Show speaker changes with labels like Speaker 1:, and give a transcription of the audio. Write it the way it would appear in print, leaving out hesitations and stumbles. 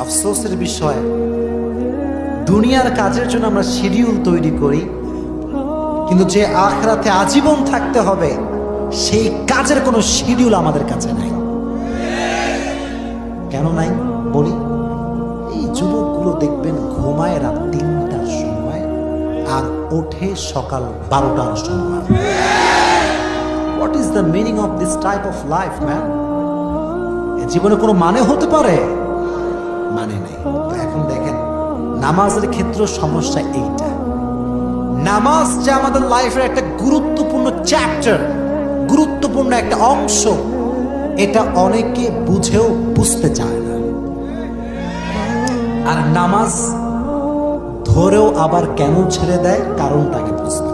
Speaker 1: আফসোসের বিষয়, দুনিয়ার কাজের জন্য আমরা শিডিউল তৈরি করি, কিন্তু যে আখিরাতে আজীবন থাকতে হবে সেই কাজের কোনো শিডিউল আমাদের কাছে নাই। কেন নাই বলি, এই যুবকগুলো দেখবেন ঘুমায় রাত 3টার সময় আর ওঠে সকাল 12টার সময়। What is the meaning of this type of life man? জীবনে কোনো মানে হতে পারে? মানে নেই। তো এখন দেখেন, নামাজের ক্ষেত্রে সমস্যা এইটা। নামাজ যে আমাদের লাইফের একটা গুরুত্বপূর্ণ চ্যাপ্টার, গুরুত্বপূর্ণ একটা অংশ, এটা অনেকে বুঝেও বুঝতে চায় না। আর নামাজ ধরেও আবার কেন ছেড়ে দেয়, কারণটাকে বুঝতে